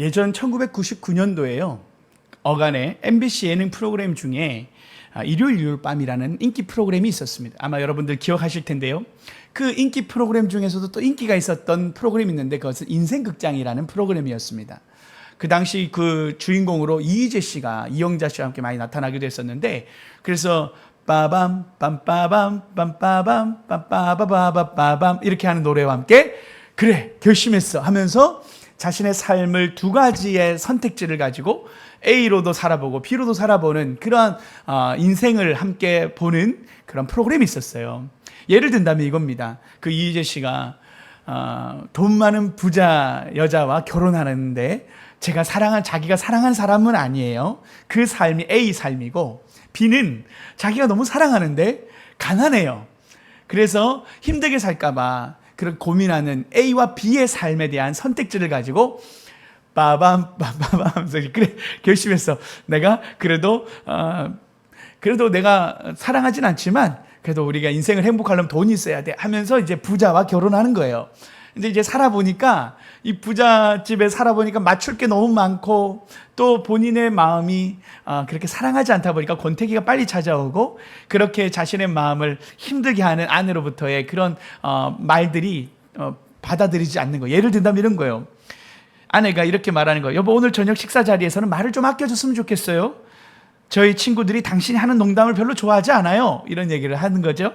예전 1999년도에요. 어간의 MBC 예능 프로그램 중에 일요일 밤이라는 인기 프로그램이 있었습니다. 아마 여러분들 기억하실 텐데요. 그 인기 프로그램 중에서도 또 인기가 있었던 프로그램이 있는데 그것은 인생극장이라는 프로그램이었습니다. 그 당시 그 주인공으로 이희재 씨가 이영자 씨와 함께 많이 나타나기도 했었는데, 그래서 빠밤 빰빠밤 빰빠밤 빰빠바바바밤 이렇게 하는 노래와 함께 그래 결심했어 하면서 자신의 삶을 두 가지의 선택지를 가지고 A로도 살아보고 B로도 살아보는 그런 인생을 함께 보는 그런 프로그램이 있었어요. 예를 든다면 이겁니다. 그 이희재 씨가 돈 많은 부자 여자와 결혼하는데 자기가 사랑한 사람은 아니에요. 그 삶이 A 삶이고, B는 자기가 너무 사랑하는데 가난해요. 그래서 힘들게 살까봐 그런 고민하는 A와 B의 삶에 대한 선택지를 가지고 빠밤 그래 결심했어. 내가 그래도 내가 사랑하진 않지만 그래도 우리가 인생을 행복하려면 돈이 있어야 돼 하면서 이제 부자와 결혼하는 거예요. 근데 이제 살아보니까 이 부잣집에 살아보니까 맞출 게 너무 많고 또 본인의 마음이 그렇게 사랑하지 않다 보니까 권태기가 빨리 찾아오고, 그렇게 자신의 마음을 힘들게 하는 아내로부터의 그런 말들이 받아들이지 않는 거예요. 예를 든다면 이런 거예요. 아내가 이렇게 말하는 거예요. 여보, 오늘 저녁 식사 자리에서는 말을 좀 아껴줬으면 좋겠어요. 저희 친구들이 당신이 하는 농담을 별로 좋아하지 않아요. 이런 얘기를 하는 거죠.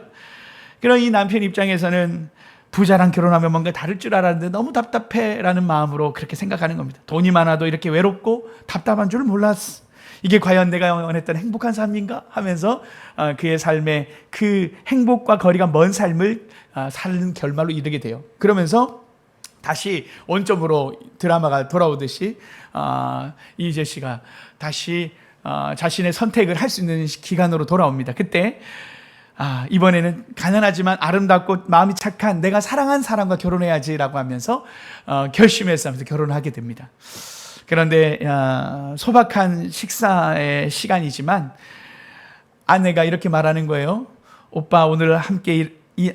그럼 이 남편 입장에서는 부자랑 결혼하면 뭔가 다를 줄 알았는데 너무 답답해 라는 마음으로 그렇게 생각하는 겁니다. 돈이 많아도 이렇게 외롭고 답답한 줄 몰랐어. 이게 과연 내가 원했던 행복한 삶인가 하면서 그의 삶의 그 행복과 거리가 먼 삶을 사는 결말로 이르게 돼요. 그러면서 다시 원점으로 드라마가 돌아오듯이 이희재 씨가 다시 자신의 선택을 할 수 있는 기간으로 돌아옵니다. 그때 이번에는 가난하지만 아름답고 마음이 착한 내가 사랑한 사람과 결혼해야지라고 하면서 결심해서 하면서 결혼을 하게 됩니다. 그런데 소박한 식사의 시간이지만 아내가 이렇게 말하는 거예요. 오빠, 오늘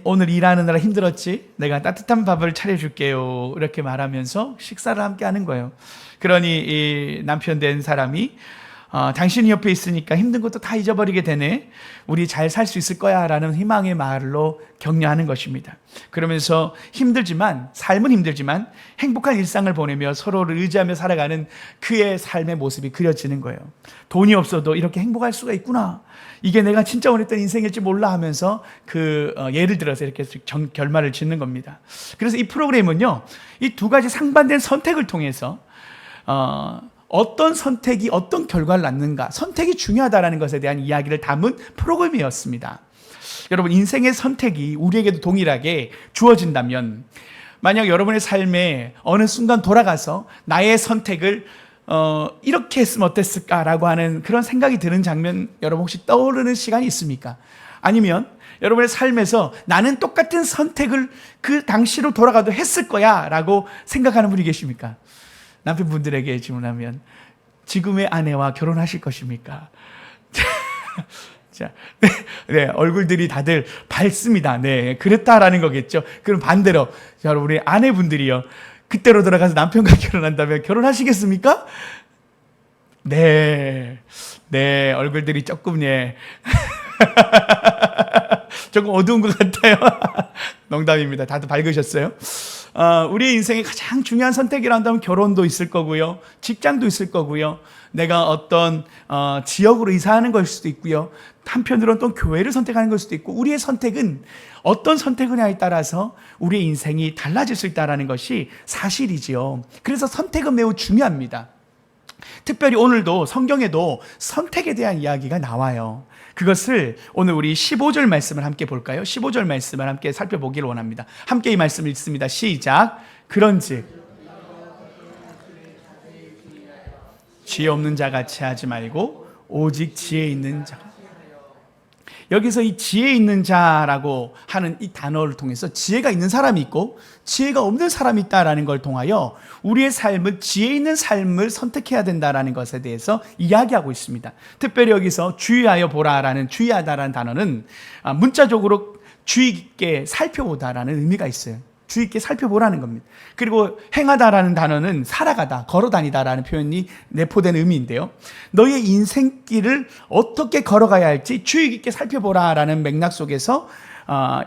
오늘 일하느라 힘들었지? 내가 따뜻한 밥을 차려줄게요. 이렇게 말하면서 식사를 함께 하는 거예요. 그러니 이 남편 된 사람이 당신이 옆에 있으니까 힘든 것도 다 잊어버리게 되네. 우리 잘 살 수 있을 거야 라는 희망의 말로 격려하는 것입니다. 그러면서 삶은 힘들지만 행복한 일상을 보내며 서로를 의지하며 살아가는 그의 삶의 모습이 그려지는 거예요. 돈이 없어도 이렇게 행복할 수가 있구나. 이게 내가 진짜 원했던 인생일지 몰라 하면서 예를 들어서 이렇게 결말을 짓는 겁니다. 그래서 이 프로그램은요, 이 두 가지 상반된 선택을 통해서 어떤 선택이 어떤 결과를 낳는가, 선택이 중요하다는 것에 대한 이야기를 담은 프로그램이었습니다. 여러분, 인생의 선택이 우리에게도 동일하게 주어진다면, 만약 여러분의 삶에 어느 순간 돌아가서 나의 선택을 이렇게 했으면 어땠을까라고 하는 그런 생각이 드는 장면, 여러분 혹시 떠오르는 시간이 있습니까? 아니면 여러분의 삶에서 나는 똑같은 선택을 그 당시로 돌아가도 했을 거야 라고 생각하는 분이 계십니까? 남편분들에게 질문하면 지금의 아내와 결혼하실 것입니까? 자, 네, 얼굴들이 다들 밝습니다. 네, 그랬다라는 거겠죠. 그럼 반대로, 여러분, 우리 아내분들이요, 그때로 돌아가서 남편과 결혼한다면 결혼하시겠습니까? 네, 얼굴들이 조금, 조금 어두운 것 같아요. 농담입니다. 다들 밝으셨어요? 우리의 인생의 가장 중요한 선택이라 한다면 결혼도 있을 거고요, 직장도 있을 거고요, 내가 어떤 지역으로 이사하는 걸 수도 있고요, 한편으로는 또 교회를 선택하는 걸 수도 있고, 우리의 선택은 어떤 선택이냐에 따라서 우리의 인생이 달라질 수 있다는 것이 사실이지요. 그래서 선택은 매우 중요합니다. 특별히 오늘도 성경에도 선택에 대한 이야기가 나와요. 그것을 오늘 우리 15절 말씀을 함께 볼까요? 15절 말씀을 함께 살펴보기를 원합니다. 함께 이 말씀을 읽습니다. 시작. 그런즉 지혜 없는 자 같이 하지 말고 오직 지혜 있는 자. 여기서 이 지혜 있는 자라고 하는 이 단어를 통해서 지혜가 있는 사람이 있고 지혜가 없는 사람이 있다라는 걸 통하여 우리의 삶을 지혜 있는 삶을 선택해야 된다라는 것에 대해서 이야기하고 있습니다. 특별히 여기서 주의하여 보라라는 주의하다라는 단어는 문자적으로 주의 깊게 살펴보다라는 의미가 있어요. 주의 있게 살펴보라는 겁니다. 그리고 행하다라는 단어는 살아가다, 걸어다니다라는 표현이 내포된 의미인데요. 너의 인생길을 어떻게 걸어가야 할지 주의 깊게 살펴보라라는 맥락 속에서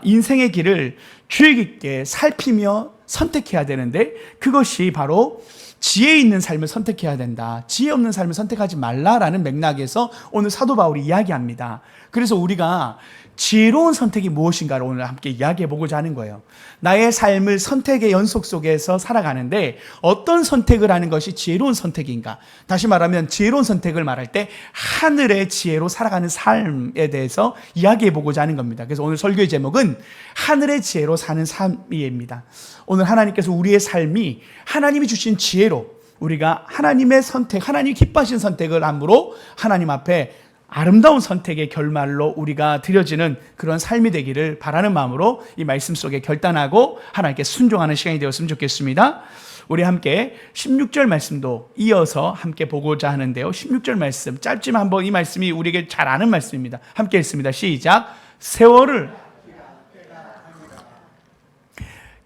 인생의 길을 주의 깊게 살피며 선택해야 되는데, 그것이 바로 지혜 있는 삶을 선택해야 된다, 지혜 없는 삶을 선택하지 말라라는 맥락에서 오늘 사도 바울이 이야기합니다. 그래서 우리가 지혜로운 선택이 무엇인가를 오늘 함께 이야기해 보고자 하는 거예요. 나의 삶을 선택의 연속 속에서 살아가는데 어떤 선택을 하는 것이 지혜로운 선택인가? 다시 말하면 지혜로운 선택을 말할 때 하늘의 지혜로 살아가는 삶에 대해서 이야기해 보고자 하는 겁니다. 그래서 오늘 설교의 제목은 하늘의 지혜로 사는 삶입니다. 오늘 하나님께서 우리의 삶이 하나님이 주신 지혜로, 우리가 하나님의 선택, 하나님이 기뻐하신 선택을 함으로 하나님 앞에 아름다운 선택의 결말로 우리가 드려지는 그런 삶이 되기를 바라는 마음으로 이 말씀 속에 결단하고 하나님께 순종하는 시간이 되었으면 좋겠습니다. 우리 함께 16절 말씀도 이어서 함께 보고자 하는데요. 16절 말씀 짧지만 한번, 이 말씀이 우리에게 잘 아는 말씀입니다. 함께 읽습니다. 시작. 세월을,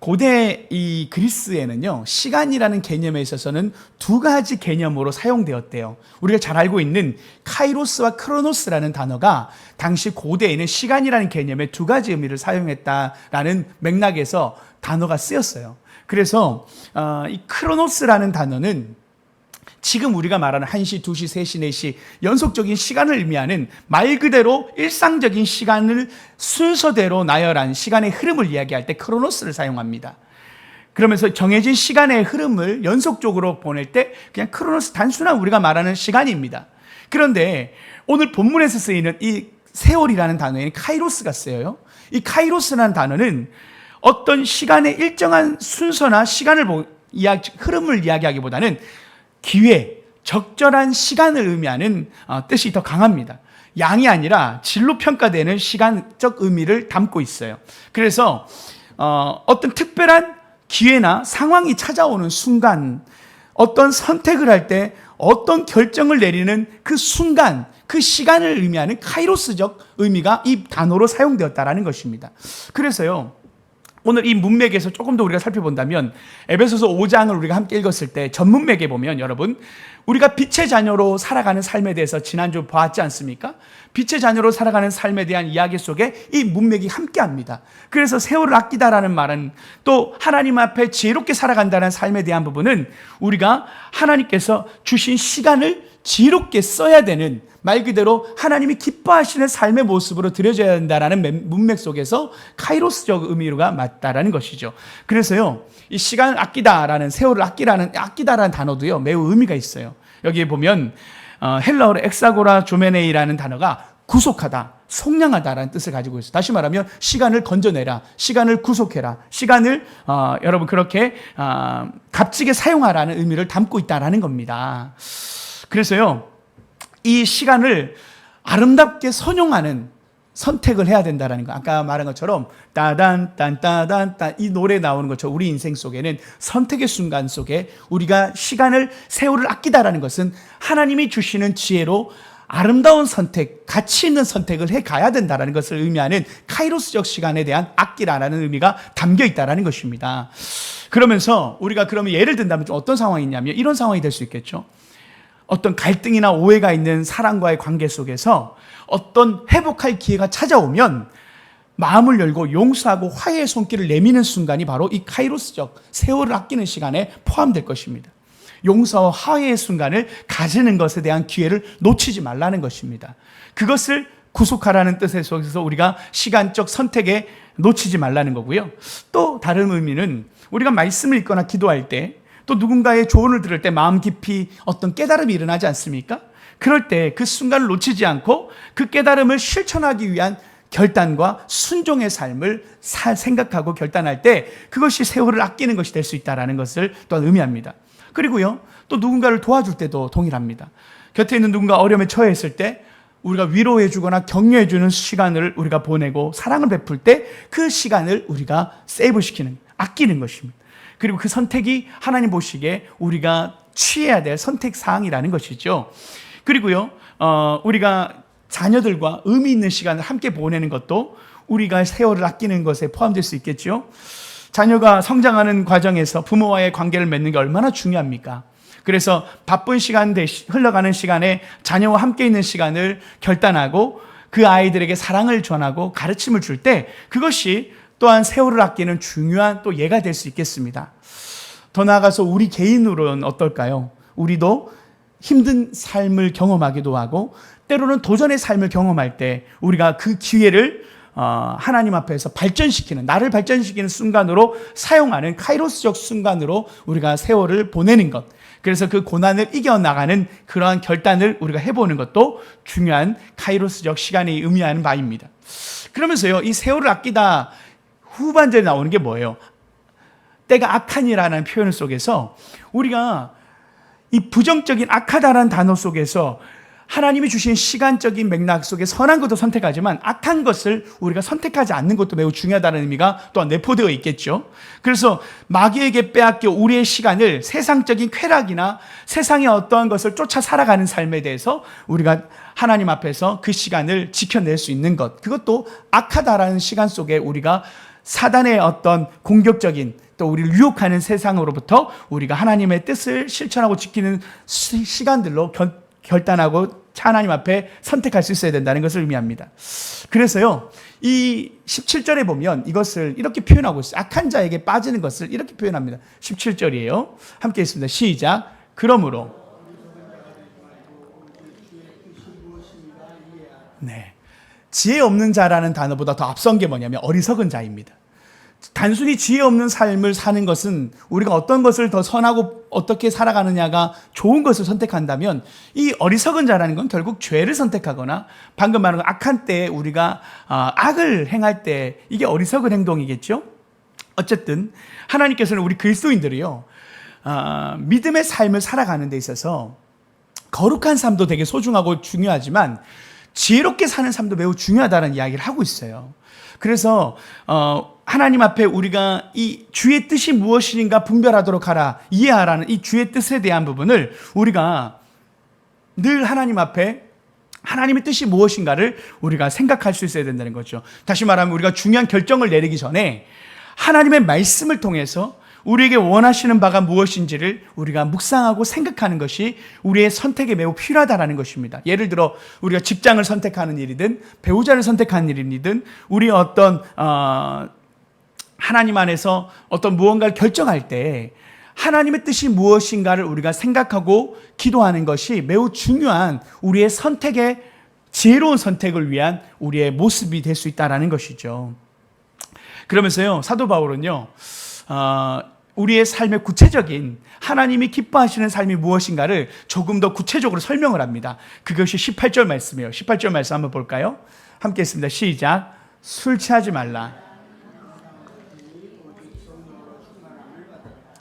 고대 이 그리스에는요, 시간이라는 개념에 있어서는 두 가지 개념으로 사용되었대요. 우리가 잘 알고 있는 카이로스와 크로노스라는 단어가 당시 고대에는 시간이라는 개념에 두 가지 의미를 사용했다라는 맥락에서 단어가 쓰였어요. 그래서 이 크로노스라는 단어는 지금 우리가 말하는 1시, 2시, 3시, 4시 연속적인 시간을 의미하는 말 그대로 일상적인 시간을 순서대로 나열한 시간의 흐름을 이야기할 때 크로노스를 사용합니다. 그러면서 정해진 시간의 흐름을 연속적으로 보낼 때 그냥 크로노스, 단순한 우리가 말하는 시간입니다. 그런데 오늘 본문에서 쓰이는 이 세월이라는 단어에는 카이로스가 쓰여요. 이 카이로스라는 단어는 어떤 시간의 일정한 순서나 흐름을 이야기하기보다는 기회, 적절한 시간을 의미하는 뜻이 더 강합니다. 양이 아니라 질로 평가되는 시간적 의미를 담고 있어요. 그래서 어떤 특별한 기회나 상황이 찾아오는 순간, 어떤 선택을 할 때 어떤 결정을 내리는 그 순간, 그 시간을 의미하는 카이로스적 의미가 이 단어로 사용되었다라는 것입니다. 그래서요, 오늘 이 문맥에서 조금 더 우리가 살펴본다면 에베소서 5장을 우리가 함께 읽었을 때 전문맥에 보면, 여러분, 우리가 빛의 자녀로 살아가는 삶에 대해서 지난주 보았지 않습니까? 빛의 자녀로 살아가는 삶에 대한 이야기 속에 이 문맥이 함께합니다. 그래서 세월을 아끼다라는 말은, 또 하나님 앞에 지혜롭게 살아간다는 삶에 대한 부분은 우리가 하나님께서 주신 시간을 지혜롭게 써야 되는, 말 그대로 하나님이 기뻐하시는 삶의 모습으로 드려져야 된다는 문맥 속에서 카이로스적 의미가 맞다라는 것이죠. 그래서요, 이 시간을 아끼다라는, 세월을 아끼다라는 단어도요 매우 의미가 있어요. 여기에 보면 헬라어로 엑사고라 조메네이라는 단어가 구속하다, 속량하다라는 뜻을 가지고 있어요. 다시 말하면 시간을 건져내라, 시간을 구속해라, 시간을 여러분 그렇게 값지게 사용하라는 의미를 담고 있다라는 겁니다. 그래서요, 이 시간을 아름답게 선용하는 선택을 해야 된다는 거. 아까 말한 것처럼 따단 딴따단 이 노래 나오는 것처럼 우리 인생 속에는 선택의 순간 속에 우리가 세월을 아끼다라는 것은 하나님이 주시는 지혜로 아름다운 선택, 가치 있는 선택을 해가야 된다는 것을 의미하는 카이로스적 시간에 대한 아끼라는 의미가 담겨 있다는 것입니다. 그러면서 우리가 그러면 예를 든다면 좀 어떤 상황이 있냐면 이런 상황이 될 수 있겠죠. 어떤 갈등이나 오해가 있는 사람과의 관계 속에서 어떤 회복할 기회가 찾아오면 마음을 열고 용서하고 화해의 손길을 내미는 순간이 바로 이 카이로스적 세월을 아끼는 시간에 포함될 것입니다. 용서와 화해의 순간을 가지는 것에 대한 기회를 놓치지 말라는 것입니다. 그것을 구속하라는 뜻의 속에서 우리가 시간적 선택에 놓치지 말라는 거고요. 또 다른 의미는 우리가 말씀을 읽거나 기도할 때, 또 누군가의 조언을 들을 때 마음 깊이 어떤 깨달음이 일어나지 않습니까? 그럴 때 그 순간을 놓치지 않고 그 깨달음을 실천하기 위한 결단과 순종의 삶을 생각하고 결단할 때 그것이 세월을 아끼는 것이 될 수 있다는 것을 또한 의미합니다. 그리고요, 또 누군가를 도와줄 때도 동일합니다. 곁에 있는 누군가 어려움에 처해 있을 때 우리가 위로해 주거나 격려해 주는 시간을 우리가 보내고 사랑을 베풀 때 그 시간을 우리가 세이브시키는, 아끼는 것입니다. 그리고 그 선택이 하나님 보시기에 우리가 취해야 될 선택 사항이라는 것이죠. 그리고요, 우리가 자녀들과 의미 있는 시간을 함께 보내는 것도 우리가 세월을 아끼는 것에 포함될 수 있겠죠. 자녀가 성장하는 과정에서 부모와의 관계를 맺는 게 얼마나 중요합니까? 그래서 바쁜 시간 흘러가는 시간에 자녀와 함께 있는 시간을 결단하고 그 아이들에게 사랑을 전하고 가르침을 줄 때 그것이 또한 세월을 아끼는 중요한 또 예가 될 수 있겠습니다. 더 나아가서 우리 개인으로는 어떨까요? 우리도 힘든 삶을 경험하기도 하고 때로는 도전의 삶을 경험할 때 우리가 그 기회를 하나님 앞에서 발전시키는, 나를 발전시키는 순간으로 사용하는 카이로스적 순간으로 우리가 세월을 보내는 것, 그래서 그 고난을 이겨나가는 그러한 결단을 우리가 해보는 것도 중요한 카이로스적 시간이 의미하는 바입니다. 그러면서요, 이 세월을 아끼다 후반절에 나오는 게 뭐예요? 때가 악하니라는 표현 속에서 우리가 이 부정적인 악하다라는 단어 속에서 하나님이 주신 시간적인 맥락 속에 선한 것도 선택하지만 악한 것을 우리가 선택하지 않는 것도 매우 중요하다는 의미가 또한 내포되어 있겠죠. 그래서 마귀에게 빼앗겨 우리의 시간을 세상적인 쾌락이나 세상의 어떠한 것을 쫓아 살아가는 삶에 대해서 우리가 하나님 앞에서 그 시간을 지켜낼 수 있는 것, 그것도 악하다라는 시간 속에 우리가 사단의 어떤 공격적인 또 우리를 유혹하는 세상으로부터 우리가 하나님의 뜻을 실천하고 지키는 시간들로 결단하고 하나님 앞에 선택할 수 있어야 된다는 것을 의미합니다. 그래서요, 이 17절에 보면 이것을 이렇게 표현하고 있어요. 악한 자에게 빠지는 것을 이렇게 표현합니다. 17절이에요. 함께 있습니다. 시작. 그러므로. 네. 지혜 없는 자라는 단어보다 더 앞선 게 뭐냐면 어리석은 자입니다. 단순히 지혜 없는 삶을 사는 것은 우리가 어떤 것을 더 선하고 어떻게 살아가느냐가 좋은 것을 선택한다면 이 어리석은 자라는 건 결국 죄를 선택하거나 방금 말한 악한 때에 우리가 악을 행할 때 이게 어리석은 행동이겠죠. 어쨌든 하나님께서는 우리 그리스도인들이요, 믿음의 삶을 살아가는 데 있어서 거룩한 삶도 되게 소중하고 중요하지만 지혜롭게 사는 삶도 매우 중요하다는 이야기를 하고 있어요. 그래서 하나님 앞에 우리가 이 주의 뜻이 무엇인가 분별하도록 하라, 이해하라는 이 주의 뜻에 대한 부분을 우리가 늘 하나님 앞에 하나님의 뜻이 무엇인가를 우리가 생각할 수 있어야 된다는 거죠. 다시 말하면 우리가 중요한 결정을 내리기 전에 하나님의 말씀을 통해서 우리에게 원하시는 바가 무엇인지를 우리가 묵상하고 생각하는 것이 우리의 선택에 매우 필요하다는 것입니다. 예를 들어 우리가 직장을 선택하는 일이든 배우자를 선택하는 일이든 우리 어떤 하나님 안에서 어떤 무언가를 결정할 때 하나님의 뜻이 무엇인가를 우리가 생각하고 기도하는 것이 매우 중요한 우리의 선택의 지혜로운 선택을 위한 우리의 모습이 될 수 있다는 것이죠. 그러면서요, 사도 바울은요, 우리의 삶의 구체적인 하나님이 기뻐하시는 삶이 무엇인가를 조금 더 구체적으로 설명을 합니다. 그것이 18절 말씀이에요. 18절 말씀 한번 볼까요? 함께 했습니다. 시작. 술 취하지 말라.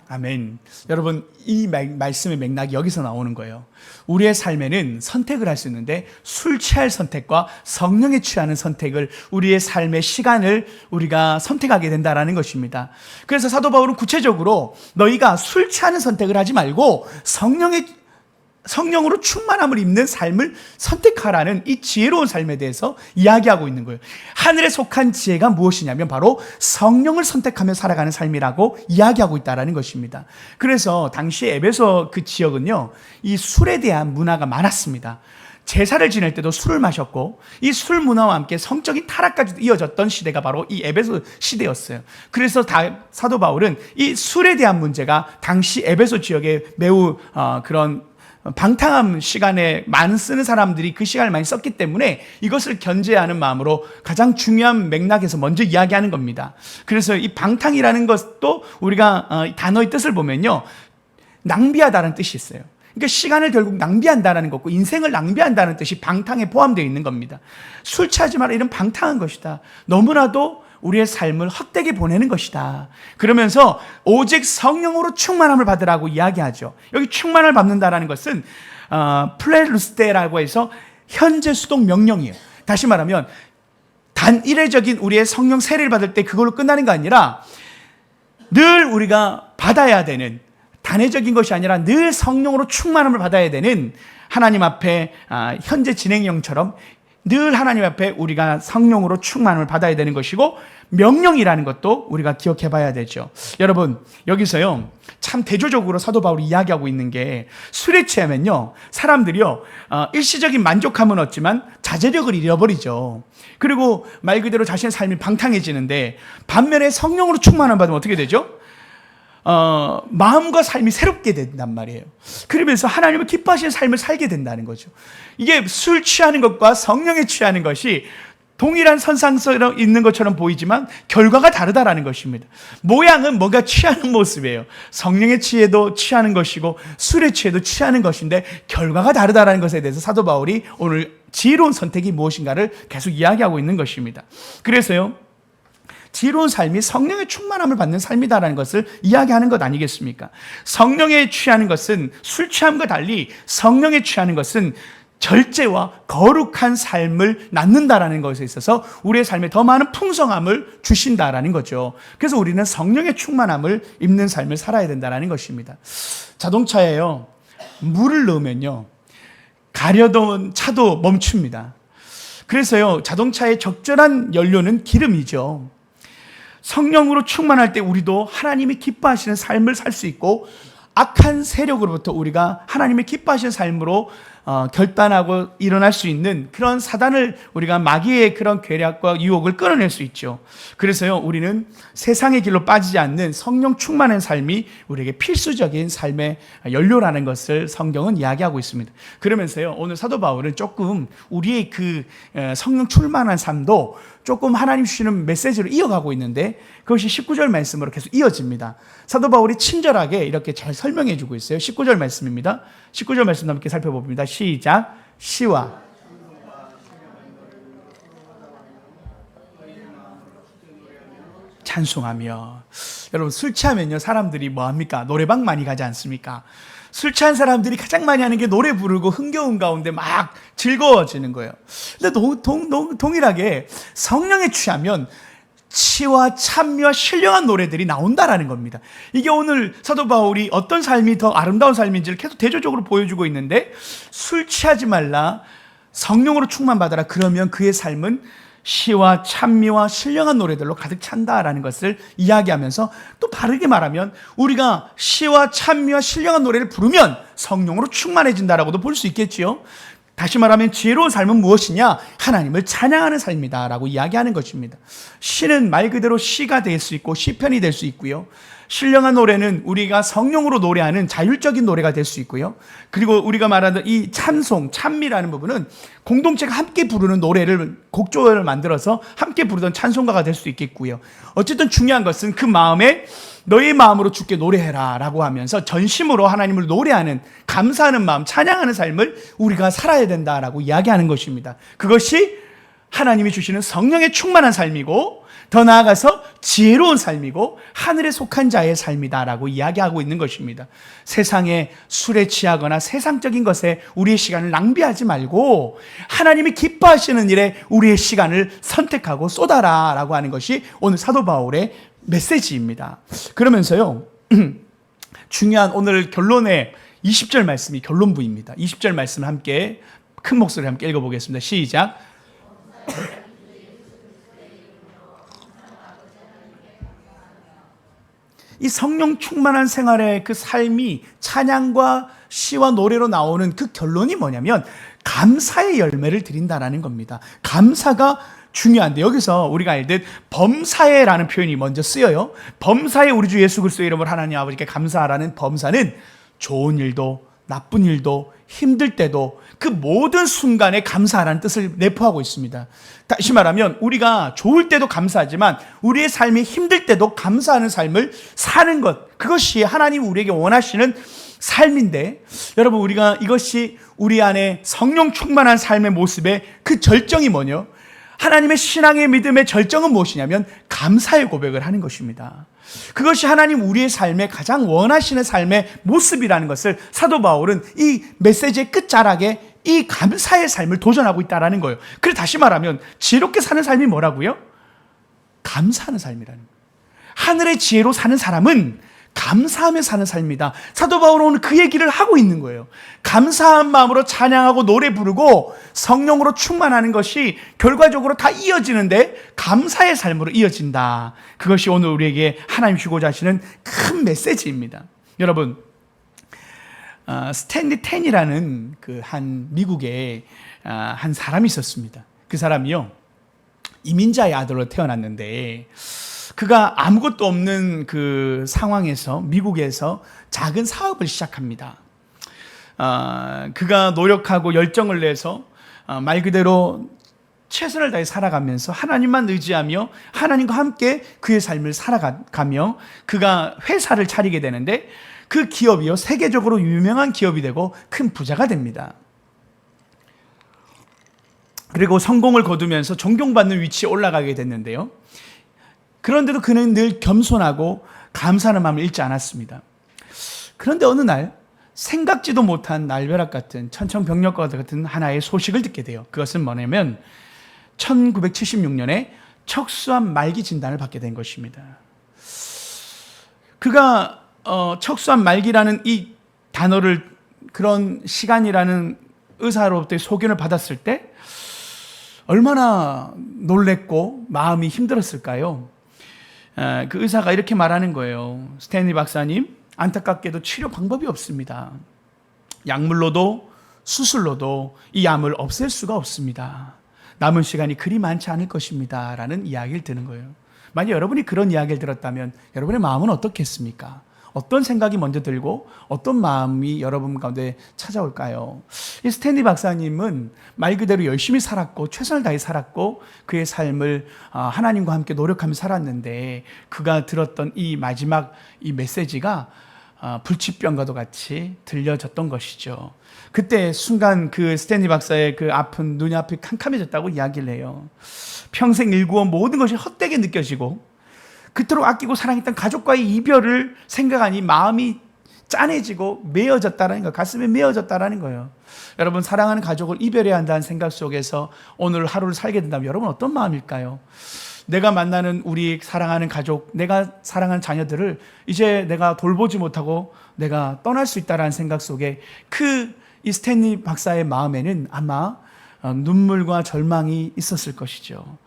아멘. 여러분, 이 말씀의 맥락이 여기서 나오는 거예요. 우리의 삶에는 선택을 할 수 있는데 술 취할 선택과 성령에 취하는 선택을, 우리의 삶의 시간을 우리가 선택하게 된다는 것입니다. 그래서 사도 바울은 구체적으로 너희가 술 취하는 선택을 하지 말고 성령으로 충만함을 입는 삶을 선택하라는 이 지혜로운 삶에 대해서 이야기하고 있는 거예요. 하늘에 속한 지혜가 무엇이냐면 바로 성령을 선택하며 살아가는 삶이라고 이야기하고 있다는 것입니다. 그래서 당시 에베소 그 지역은요, 이 술에 대한 문화가 많았습니다. 제사를 지낼 때도 술을 마셨고 이 술 문화와 함께 성적인 타락까지도 이어졌던 시대가 바로 이 에베소 시대였어요. 그래서 사도 바울은 이 술에 대한 문제가 당시 에베소 지역에 매우 그런 방탕한 시간에 많은 쓰는 사람들이 그 시간을 많이 썼기 때문에 이것을 견제하는 마음으로 가장 중요한 맥락에서 먼저 이야기하는 겁니다. 그래서 이 방탕이라는 것도 우리가 단어의 뜻을 보면요, 낭비하다는 뜻이 있어요. 그러니까 시간을 결국 낭비한다는 것고 인생을 낭비한다는 뜻이 방탕에 포함되어 있는 겁니다. 술 취하지 마라, 이런 방탕한 것이다. 너무나도 우리의 삶을 헛되게 보내는 것이다. 그러면서 오직 성령으로 충만함을 받으라고 이야기하죠. 여기 충만을 받는다는 것은 플레루스테라고 해서 현재 수동 명령이에요. 다시 말하면 단일회적인 우리의 성령 세례를 받을 때 그걸로 끝나는 게 아니라 늘 우리가 받아야 되는, 단회적인 것이 아니라 늘 성령으로 충만함을 받아야 되는 하나님 앞에 현재 진행형처럼 늘 하나님 앞에 우리가 성령으로 충만을 받아야 되는 것이고, 명령이라는 것도 우리가 기억해 봐야 되죠. 여러분, 여기서요, 참 대조적으로 사도 바울이 이야기하고 있는 게, 술에 취하면요, 사람들이요, 일시적인 만족함은 얻지만 자제력을 잃어버리죠. 그리고 말 그대로 자신의 삶이 방탕해지는데, 반면에 성령으로 충만함 받으면 어떻게 되죠? 마음과 삶이 새롭게 된단 말이에요. 그러면서 하나님을 기뻐하시는 삶을 살게 된다는 거죠. 이게 술 취하는 것과 성령에 취하는 것이 동일한 선상서 있는 것처럼 보이지만 결과가 다르다라는 것입니다. 모양은 뭔가 취하는 모습이에요. 성령에 취해도 취하는 것이고 술에 취해도 취하는 것인데 결과가 다르다라는 것에 대해서 사도 바울이 오늘 지혜로운 선택이 무엇인가를 계속 이야기하고 있는 것입니다. 그래서요, 지혜로운 삶이 성령의 충만함을 받는 삶이다라는 것을 이야기하는 것 아니겠습니까? 성령에 취하는 것은 술 취함과 달리 성령에 취하는 것은 절제와 거룩한 삶을 낳는다라는 것에 있어서 우리의 삶에 더 많은 풍성함을 주신다라는 거죠. 그래서 우리는 성령의 충만함을 입는 삶을 살아야 된다라는 것입니다. 자동차에요, 물을 넣으면요, 가려던 차도 멈춥니다. 그래서요, 자동차의 적절한 연료는 기름이죠. 성령으로 충만할 때 우리도 하나님이 기뻐하시는 삶을 살 수 있고, 악한 세력으로부터 우리가 하나님의 기뻐하시는 삶으로 결단하고 일어날 수 있는 그런 사단을, 우리가 마귀의 그런 괴략과 유혹을 끌어낼 수 있죠. 그래서요, 우리는 세상의 길로 빠지지 않는 성령 충만한 삶이 우리에게 필수적인 삶의 연료라는 것을 성경은 이야기하고 있습니다. 그러면서요, 오늘 사도 바울은 조금 우리의 그 성령 충만한 삶도 조금 하나님 주시는 메시지로 이어가고 있는데, 그것이 19절 말씀으로 계속 이어집니다. 사도 바울이 친절하게 이렇게 잘 설명해 주고 있어요. 19절 말씀입니다. 19절 말씀 함께 살펴봅니다. 시작. 시와 찬송하며. 여러분, 술 취하면요, 사람들이 뭐합니까? 노래방 많이 가지 않습니까? 술 취한 사람들이 가장 많이 하는 게 노래 부르고 흥겨운 가운데 막 즐거워지는 거예요. 근데 동일하게 성령에 취하면 치와 찬미와 신령한 노래들이 나온다라는 겁니다. 이게 오늘 사도 바울이 어떤 삶이 더 아름다운 삶인지를 계속 대조적으로 보여주고 있는데, 술 취하지 말라, 성령으로 충만받아라, 그러면 그의 삶은 시와 찬미와 신령한 노래들로 가득 찬다라는 것을 이야기하면서, 또 바르게 말하면 우리가 시와 찬미와 신령한 노래를 부르면 성령으로 충만해진다라고도 볼 수 있겠지요. 다시 말하면 지혜로운 삶은 무엇이냐? 하나님을 찬양하는 삶이다 라고 이야기하는 것입니다. 시는 말 그대로 시가 될 수 있고 시편이 될 수 있고요, 신령한 노래는 우리가 성령으로 노래하는 자율적인 노래가 될 수 있고요, 그리고 우리가 말하는 이 찬송, 찬미라는 부분은 공동체가 함께 부르는 노래를, 곡조를 만들어서 함께 부르던 찬송가가 될 수 있겠고요. 어쨌든 중요한 것은 그 마음에 너희 마음으로 주께 노래해라 라고 하면서 전심으로 하나님을 노래하는, 감사하는 마음, 찬양하는 삶을 우리가 살아야 된다라고 이야기하는 것입니다. 그것이 하나님이 주시는 성령의 충만한 삶이고, 더 나아가서 지혜로운 삶이고 하늘에 속한 자의 삶이다라고 이야기하고 있는 것입니다. 세상에 술에 취하거나 세상적인 것에 우리의 시간을 낭비하지 말고 하나님이 기뻐하시는 일에 우리의 시간을 선택하고 쏟아라라고 하는 것이 오늘 사도 바울의 메시지입니다. 그러면서요, 중요한 오늘 결론의 20절 말씀이 결론부입니다. 20절 말씀 함께 큰 목소리로 함께 읽어보겠습니다. 시작. 이 성령 충만한 생활의 그 삶이 찬양과 시와 노래로 나오는 그 결론이 뭐냐면 감사의 열매를 드린다라는 겁니다. 감사가 중요한데, 여기서 우리가 알듯 범사에라는 표현이 먼저 쓰여요. 범사에 우리 주 예수 그리스도의 이름으로 하나님 아버지께 감사하라는 범사는 좋은 일도 나쁜 일도 힘들 때도 그 모든 순간에 감사하라는 뜻을 내포하고 있습니다. 다시 말하면 우리가 좋을 때도 감사하지만 우리의 삶이 힘들 때도 감사하는 삶을 사는 것, 그것이 하나님 우리에게 원하시는 삶인데, 여러분, 우리가 이것이 우리 안에 성령 충만한 삶의 모습의 그 절정이 뭐냐? 하나님의 신앙의 믿음의 절정은 무엇이냐면 감사의 고백을 하는 것입니다. 그것이 하나님 우리의 삶에 가장 원하시는 삶의 모습이라는 것을 사도 바울은 이 메시지의 끝자락에 이 감사의 삶을 도전하고 있다는 거예요. 그래서 다시 말하면 지혜롭게 사는 삶이 뭐라고요? 감사하는 삶이라는 거예요. 하늘의 지혜로 사는 사람은 감사하며 사는 삶이다. 사도 바울은 오늘 그 얘기를 하고 있는 거예요. 감사한 마음으로 찬양하고 노래 부르고 성령으로 충만하는 것이 결과적으로 다 이어지는데 감사의 삶으로 이어진다. 그것이 오늘 우리에게 하나님 주고자 하시는 큰 메시지입니다. 여러분, 스탠리 텐이라는 그 한 미국의 한 사람이 있었습니다. 그 사람이요, 이민자의 아들로 태어났는데 그가 아무것도 없는 그 상황에서 미국에서 작은 사업을 시작합니다. 그가 노력하고 열정을 내서 말 그대로 최선을 다해 살아가면서 하나님만 의지하며 하나님과 함께 그의 삶을 살아가며 그가 회사를 차리게 되는데 그 기업이요, 세계적으로 유명한 기업이 되고 큰 부자가 됩니다. 그리고 성공을 거두면서 존경받는 위치에 올라가게 됐는데요. 그런데도 그는 늘 겸손하고 감사하는 마음을 잃지 않았습니다. 그런데 어느 날 생각지도 못한 날벼락 같은 천천병력과 같은 하나의 소식을 듣게 돼요. 그것은 뭐냐면 1976년에 척수암 말기 진단을 받게 된 것입니다. 그가 척수암 말기라는 이 단어를, 그런 시간이라는 의사로부터의 소견을 받았을 때 얼마나 놀랬고 마음이 힘들었을까요? 그 의사가 이렇게 말하는 거예요. 스탠리 박사님, 안타깝게도 치료 방법이 없습니다. 약물로도 수술로도 이 암을 없앨 수가 없습니다. 남은 시간이 그리 많지 않을 것입니다. 라는 이야기를 드는 거예요. 만약 여러분이 그런 이야기를 들었다면 여러분의 마음은 어떻겠습니까? 어떤 생각이 먼저 들고 어떤 마음이 여러분 가운데 찾아올까요? 이 스탠리 박사님은 말 그대로 열심히 살았고 최선을 다해 살았고 그의 삶을 하나님과 함께 노력하며 살았는데 그가 들었던 이 마지막 이 메시지가 불치병과도 같이 들려졌던 것이죠. 그때 순간 그 스탠리 박사의 그 아픈 눈이 앞이 캄캄해졌다고 이야기를 해요. 평생 일구어 모든 것이 헛되게 느껴지고 그토록 아끼고 사랑했던 가족과의 이별을 생각하니 마음이 짠해지고 메어졌다는 거, 가슴에 메어졌다는 거예요. 여러분, 사랑하는 가족을 이별해야 한다는 생각 속에서 오늘 하루를 살게 된다면 여러분 어떤 마음일까요? 내가 만나는 우리 사랑하는 가족, 내가 사랑하는 자녀들을 이제 내가 돌보지 못하고 내가 떠날 수 있다는 생각 속에 이 스탠리 박사의 마음에는 아마 눈물과 절망이 있었을 것이죠.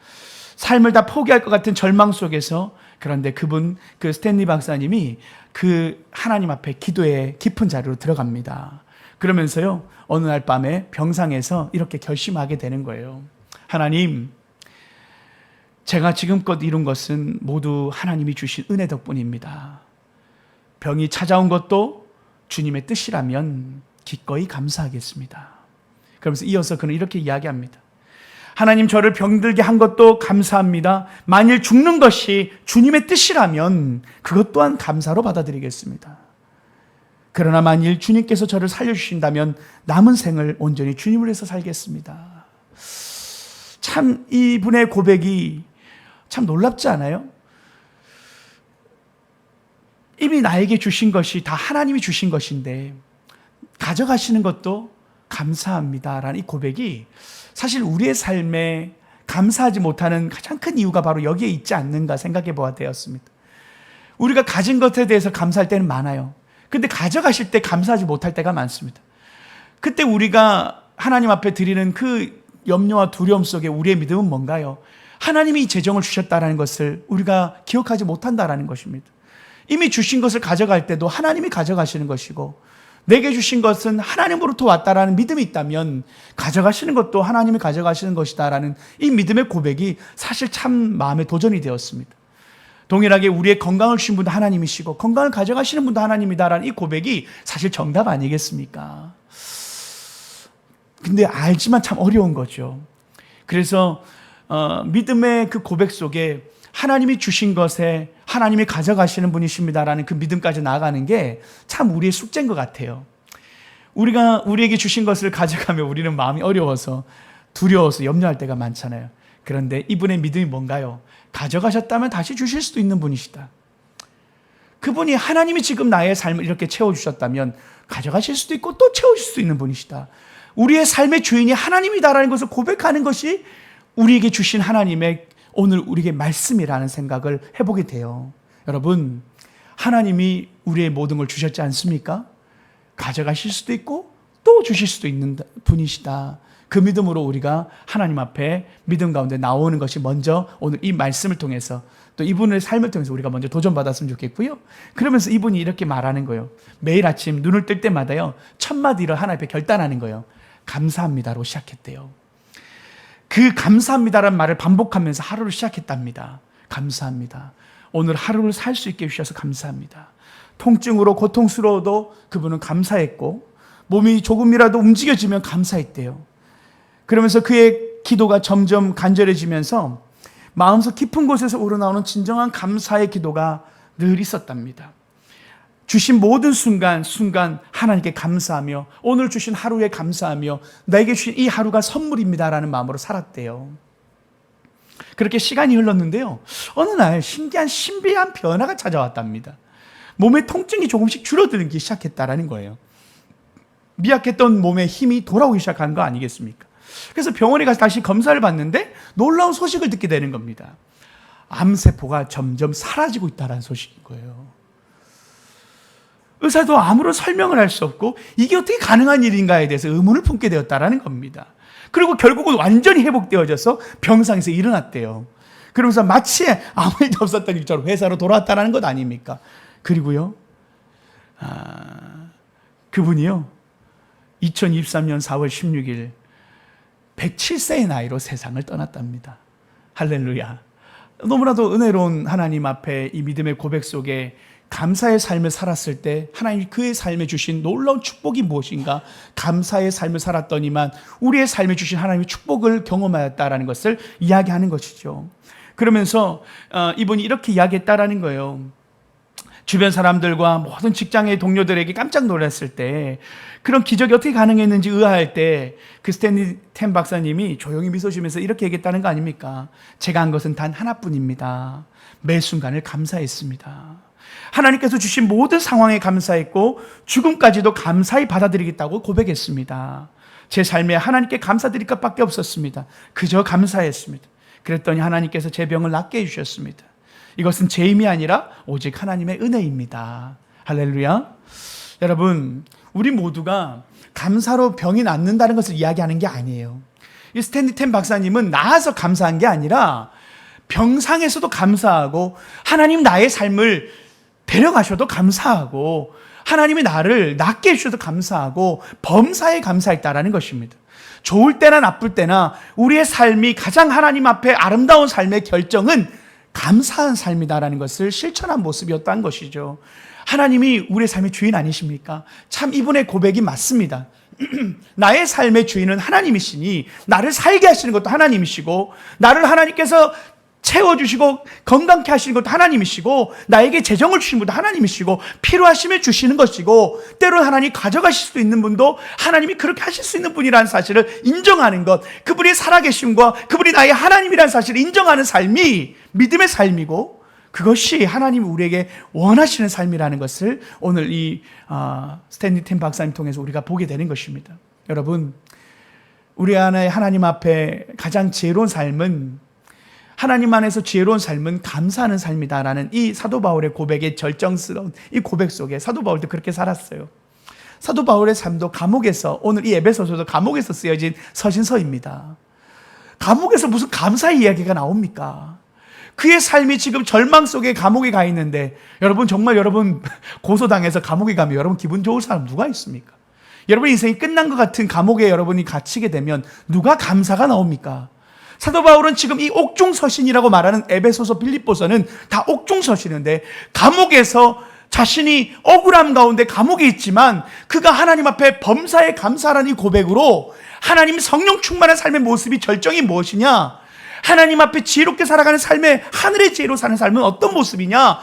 삶을 다 포기할 것 같은 절망 속에서, 그런데 그 스탠리 박사님이 그 하나님 앞에 기도의 깊은 자리로 들어갑니다. 그러면서요, 어느 날 밤에 병상에서 이렇게 결심하게 되는 거예요. 하나님, 제가 지금껏 이룬 것은 모두 하나님이 주신 은혜 덕분입니다. 병이 찾아온 것도 주님의 뜻이라면 기꺼이 감사하겠습니다. 그러면서 이어서 그는 이렇게 이야기합니다. 하나님, 저를 병들게 한 것도 감사합니다. 만일 죽는 것이 주님의 뜻이라면 그것 또한 감사로 받아들이겠습니다. 그러나 만일 주님께서 저를 살려주신다면 남은 생을 온전히 주님을 위해서 살겠습니다. 참 이분의 고백이 참 놀랍지 않아요? 이미 나에게 주신 것이 다 하나님이 주신 것인데 가져가시는 것도 감사합니다라는 이 고백이 사실 우리의 삶에 감사하지 못하는 가장 큰 이유가 바로 여기에 있지 않는가 생각해 보아 되었습니다. 우리가 가진 것에 대해서 감사할 때는 많아요. 근데 가져가실 때 감사하지 못할 때가 많습니다. 그때 우리가 하나님 앞에 드리는 그 염려와 두려움 속에 우리의 믿음은 뭔가요? 하나님이 이 재정을 주셨다는 것을 우리가 기억하지 못한다는 것입니다. 이미 주신 것을 가져갈 때도 하나님이 가져가시는 것이고 내게 주신 것은 하나님으로부터 왔다라는 믿음이 있다면 가져가시는 것도 하나님이 가져가시는 것이다라는 이 믿음의 고백이 사실 참 마음에 도전이 되었습니다. 동일하게 우리의 건강을 주신 분도 하나님이시고 건강을 가져가시는 분도 하나님이다라는 이 고백이 사실 정답 아니겠습니까? 근데 알지만 참 어려운 거죠. 그래서 믿음의 그 고백 속에 하나님이 주신 것에 하나님이 가져가시는 분이십니다라는 그 믿음까지 나아가는 게 참 우리의 숙제인 것 같아요. 우리에게 주신 것을 가져가면 우리는 마음이 어려워서 두려워서 염려할 때가 많잖아요. 그런데 이분의 믿음이 뭔가요? 가져가셨다면 다시 주실 수도 있는 분이시다. 그분이 하나님이 지금 나의 삶을 이렇게 채워주셨다면 가져가실 수도 있고 또 채워줄 수 있는 분이시다. 우리의 삶의 주인이 하나님이다라는 것을 고백하는 것이 우리에게 주신 하나님의 오늘 우리에게 말씀이라는 생각을 해보게 돼요. 여러분, 하나님이 우리의 모든 걸 주셨지 않습니까? 가져가실 수도 있고 또 주실 수도 있는 분이시다. 그 믿음으로 우리가 하나님 앞에 믿음 가운데 나오는 것이 먼저 오늘 이 말씀을 통해서 또 이분의 삶을 통해서 우리가 먼저 도전받았으면 좋겠고요. 그러면서 이분이 이렇게 말하는 거예요. 매일 아침 눈을 뜰 때마다요, 첫 마디를 하나님 앞에 결단하는 거예요. 감사합니다로 시작했대요. 그 감사합니다라는 말을 반복하면서 하루를 시작했답니다. 감사합니다. 오늘 하루를 살 수 있게 해주셔서 감사합니다. 통증으로 고통스러워도 그분은 감사했고 몸이 조금이라도 움직여지면 감사했대요. 그러면서 그의 기도가 점점 간절해지면서 마음속 깊은 곳에서 우러나오는 진정한 감사의 기도가 늘 있었답니다. 주신 모든 순간 하나님께 감사하며 오늘 주신 하루에 감사하며 나에게 주신 이 하루가 선물입니다라는 마음으로 살았대요. 그렇게 시간이 흘렀는데요, 어느 날 신비한 변화가 찾아왔답니다. 몸의 통증이 조금씩 줄어들기 시작했다라는 거예요. 미약했던 몸에 힘이 돌아오기 시작한 거 아니겠습니까? 그래서 병원에 가서 다시 검사를 받는데 놀라운 소식을 듣게 되는 겁니다. 암세포가 점점 사라지고 있다는 소식인 거예요. 의사도 아무런 설명을 할 수 없고 이게 어떻게 가능한 일인가에 대해서 의문을 품게 되었다는 겁니다. 그리고 결국은 완전히 회복되어져서 병상에서 일어났대요. 그러면서 마치 아무 일도 없었던 일처럼 회사로 돌아왔다는 것 아닙니까? 그리고요, 그분이요, 2023년 4월 16일 107세의 나이로 세상을 떠났답니다. 할렐루야. 너무나도 은혜로운 하나님 앞에 이 믿음의 고백 속에 감사의 삶을 살았을 때 하나님이 그의 삶에 주신 놀라운 축복이 무엇인가, 감사의 삶을 살았더니만 우리의 삶에 주신 하나님의 축복을 경험하였다라는 것을 이야기하는 것이죠. 그러면서 이분이 이렇게 이야기했다라는 거예요. 주변 사람들과 모든 직장의 동료들에게 깜짝 놀랐을 때, 그런 기적이 어떻게 가능했는지 의아할 때 그 스탠리 템 박사님이 조용히 미소 지면서 이렇게 얘기했다는 거 아닙니까? 제가 한 것은 단 하나뿐입니다. 매 순간을 감사했습니다. 하나님께서 주신 모든 상황에 감사했고 죽음까지도 감사히 받아들이겠다고 고백했습니다. 제 삶에 하나님께 감사드릴 것밖에 없었습니다. 그저 감사했습니다. 그랬더니 하나님께서 제 병을 낫게 해주셨습니다. 이것은 제 힘이 아니라 오직 하나님의 은혜입니다. 할렐루야. 여러분, 우리 모두가 감사로 병이 낫는다는 것을 이야기하는 게 아니에요. 이 스탠리 템 박사님은 나아서 감사한 게 아니라 병상에서도 감사하고 하나님 나의 삶을 데려가셔도 감사하고 하나님이 나를 낫게 해주셔도 감사하고 범사에 감사했다라는 것입니다. 좋을 때나 나쁠 때나 우리의 삶이 가장 하나님 앞에 아름다운 삶의 결정은 감사한 삶이다라는 것을 실천한 모습이었다는 것이죠. 하나님이 우리의 삶의 주인 아니십니까? 참 이분의 고백이 맞습니다. 나의 삶의 주인은 하나님이시니 나를 살게 하시는 것도 하나님이시고 나를 하나님께서 채워주시고 건강케 하시는 것도 하나님이시고 나에게 재정을 주시는 분도 하나님이시고 필요하시면 주시는 것이고 때로는 하나님이 가져가실 수 있는 분도 하나님이 그렇게 하실 수 있는 분이라는 사실을 인정하는 것, 그분이 살아계심과 그분이 나의 하나님이라는 사실을 인정하는 삶이 믿음의 삶이고 그것이 하나님이 우리에게 원하시는 삶이라는 것을 오늘 이 스탠리 템 박사님 통해서 우리가 보게 되는 것입니다. 여러분, 우리 안에 하나님 앞에 가장 지혜로운 삶은, 하나님 안에서 지혜로운 삶은 감사하는 삶이다라는 이 사도 바울의 고백의 절정스러운 이 고백 속에 사도 바울도 그렇게 살았어요. 사도 바울의 삶도 감옥에서, 오늘 이 에베소서도 감옥에서 쓰여진 서신서입니다. 감옥에서 무슨 감사의 이야기가 나옵니까? 그의 삶이 지금 절망 속에 감옥에 가 있는데, 여러분 정말 여러분 고소당해서 감옥에 가면 여러분 기분 좋을 사람 누가 있습니까? 여러분 인생이 끝난 것 같은 감옥에 여러분이 갇히게 되면 누가 감사가 나옵니까? 사도 바울은 지금 이 옥중서신이라고 말하는 에베소서, 빌립보서는 다 옥중서신인데 감옥에서 자신이 억울함 가운데 감옥에 있지만 그가 하나님 앞에 범사에 감사하는 이 고백으로 하나님 성령 충만한 삶의 모습이 절정이 무엇이냐? 하나님 앞에 지혜롭게 살아가는 삶의 하늘의 지혜로 사는 삶은 어떤 모습이냐?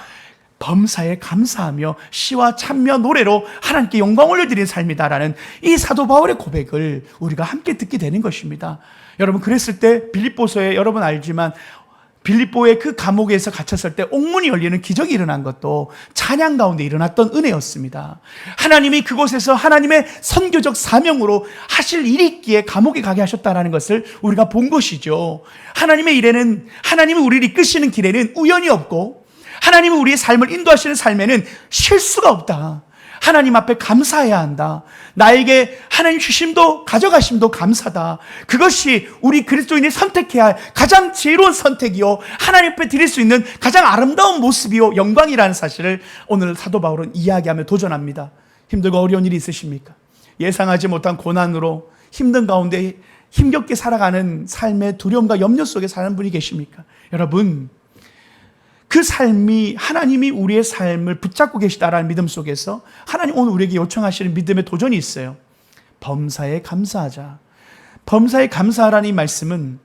범사에 감사하며 시와 찬며 노래로 하나님께 영광 올려드리는 삶이다라는 이 사도 바울의 고백을 우리가 함께 듣게 되는 것입니다. 여러분, 그랬을 때 빌립보서에 여러분 알지만 빌립보의 그 감옥에서 갇혔을 때 옥문이 열리는 기적이 일어난 것도 찬양 가운데 일어났던 은혜였습니다. 하나님이 그곳에서 하나님의 선교적 사명으로 하실 일이 있기에 감옥에 가게 하셨다는 것을 우리가 본 것이죠. 하나님의 일에는, 하나님이 우리를 이끄시는 길에는 우연이 없고 하나님이 우리의 삶을 인도하시는 삶에는 실수가 없다. 하나님 앞에 감사해야 한다. 나에게 하나님 주심도 가져가심도 감사다. 그것이 우리 그리스도인이 선택해야 할 가장 지혜로운 선택이요, 하나님 앞에 드릴 수 있는 가장 아름다운 모습이요, 영광이라는 사실을 오늘 사도 바울은 이야기하며 도전합니다. 힘들고 어려운 일이 있으십니까? 예상하지 못한 고난으로 힘든 가운데 힘겹게 살아가는 삶의 두려움과 염려 속에 사는 분이 계십니까? 여러분, 그 삶이 하나님이 우리의 삶을 붙잡고 계시다라는 믿음 속에서 하나님 오늘 우리에게 요청하시는 믿음의 도전이 있어요. 범사에 감사하자. 범사에 감사하라는 이 말씀은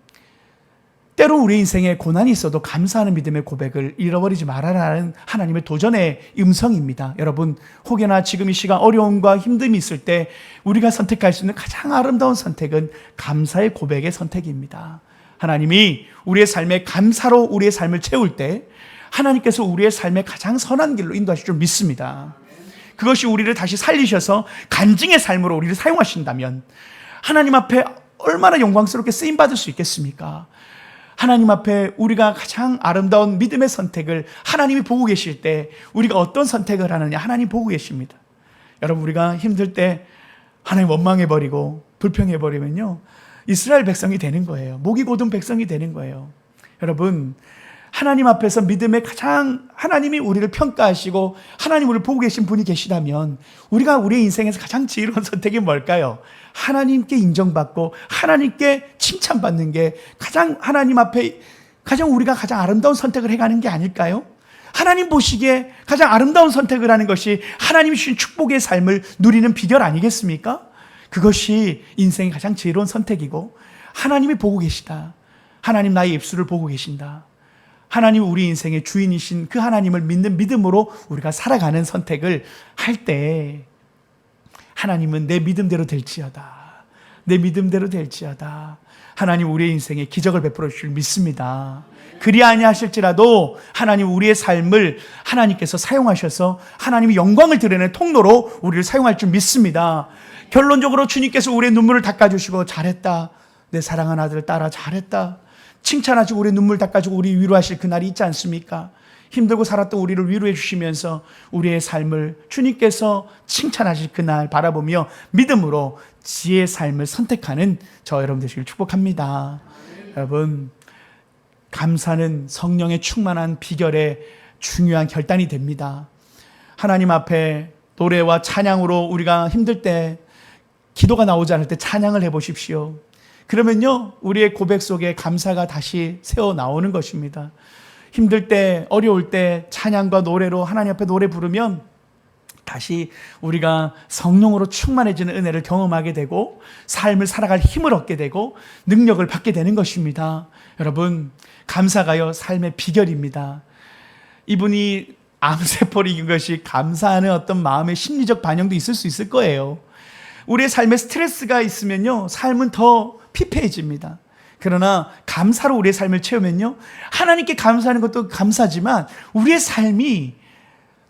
때로 우리 인생에 고난이 있어도 감사하는 믿음의 고백을 잃어버리지 말아라는 하나님의 도전의 음성입니다. 여러분, 혹여나 지금 이 시간 어려움과 힘듦이 있을 때 우리가 선택할 수 있는 가장 아름다운 선택은 감사의 고백의 선택입니다. 하나님이 우리의 삶에 감사로 우리의 삶을 채울 때 하나님께서 우리의 삶의 가장 선한 길로 인도하실 줄 믿습니다. 그것이 우리를 다시 살리셔서 간증의 삶으로 우리를 사용하신다면 하나님 앞에 얼마나 영광스럽게 쓰임받을 수 있겠습니까? 하나님 앞에 우리가 가장 아름다운 믿음의 선택을 하나님이 보고 계실 때 우리가 어떤 선택을 하느냐 하나님 보고 계십니다. 여러분, 우리가 힘들 때 하나님 원망해버리고 불평해버리면요, 이스라엘 백성이 되는 거예요. 목이 곧은 백성이 되는 거예요. 여러분, 하나님 앞에서 믿음의 가장 하나님이 우리를 평가하시고 하나님 우리를 보고 계신 분이 계시다면 우리가 우리의 인생에서 가장 지혜로운 선택이 뭘까요? 하나님께 인정받고 하나님께 칭찬받는 게 가장 하나님 앞에 가장 우리가 가장 아름다운 선택을 해가는 게 아닐까요? 하나님 보시기에 가장 아름다운 선택을 하는 것이 하나님이 주신 축복의 삶을 누리는 비결 아니겠습니까? 그것이 인생의 가장 지혜로운 선택이고 하나님이 보고 계시다. 하나님 나의 입술을 보고 계신다. 하나님 우리 인생의 주인이신 그 하나님을 믿는 믿음으로 우리가 살아가는 선택을 할 때 하나님은 내 믿음대로 될지어다. 내 믿음대로 될지어다. 하나님 우리의 인생에 기적을 베풀어 주실 줄 믿습니다. 그리 아니하실지라도 하나님 우리의 삶을 하나님께서 사용하셔서 하나님의 영광을 드러내는 통로로 우리를 사용할 줄 믿습니다. 결론적으로 주님께서 우리의 눈물을 닦아주시고 잘했다. 내 사랑하는 아들 딸아 잘했다. 칭찬하시고 우리 눈물 닦아주고 우리 위로하실 그날이 있지 않습니까? 힘들고 살았던 우리를 위로해 주시면서 우리의 삶을 주님께서 칭찬하실 그날 바라보며 믿음으로 지혜의 삶을 선택하는 저 여러분 되시길 축복합니다. 여러분, 감사는 성령의 충만한 비결의 중요한 결단이 됩니다. 하나님 앞에 노래와 찬양으로 우리가 힘들 때 기도가 나오지 않을 때 찬양을 해보십시오. 그러면요, 우리의 고백 속에 감사가 다시 새어 나오는 것입니다. 힘들 때, 어려울 때 찬양과 노래로 하나님 앞에 노래 부르면 다시 우리가 성령으로 충만해지는 은혜를 경험하게 되고 삶을 살아갈 힘을 얻게 되고 능력을 받게 되는 것입니다. 여러분, 감사가요 삶의 비결입니다. 이분이 암세포를 이긴 것이 감사하는 어떤 마음의 심리적 반영도 있을 수 있을 거예요. 우리의 삶에 스트레스가 있으면요, 삶은 더 피폐해집니다. 그러나 감사로 우리의 삶을 채우면요, 하나님께 감사하는 것도 감사지만 우리의 삶이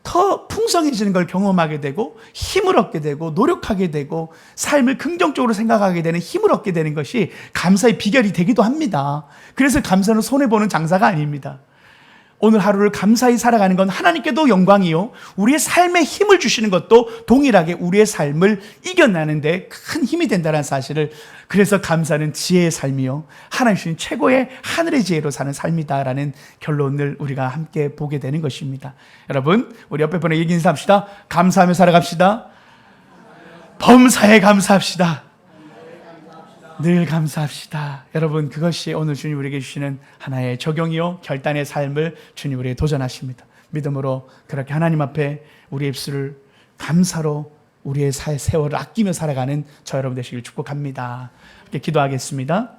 더 풍성해지는 걸 경험하게 되고 힘을 얻게 되고 노력하게 되고 삶을 긍정적으로 생각하게 되는 힘을 얻게 되는 것이 감사의 비결이 되기도 합니다. 그래서 감사는 손해보는 장사가 아닙니다. 오늘 하루를 감사히 살아가는 건 하나님께도 영광이요, 우리의 삶에 힘을 주시는 것도 동일하게 우리의 삶을 이겨내는데 큰 힘이 된다는 사실을, 그래서 감사는 지혜의 삶이요 하나님 주신 최고의 하늘의 지혜로 사는 삶이다라는 결론을 우리가 함께 보게 되는 것입니다. 여러분, 우리 옆에 분에게 얘기 인사합시다. 감사하며 살아갑시다. 범사에 감사합시다. 늘 감사합시다. 여러분, 그것이 오늘 주님 우리에게 주시는 하나의 적용이요 결단의 삶을 주님 우리에게 도전하십니다. 믿음으로 그렇게 하나님 앞에 우리의 입술을 감사로 우리의 세월을 아끼며 살아가는 저 여러분 되시길 축복합니다. 이렇게 기도하겠습니다.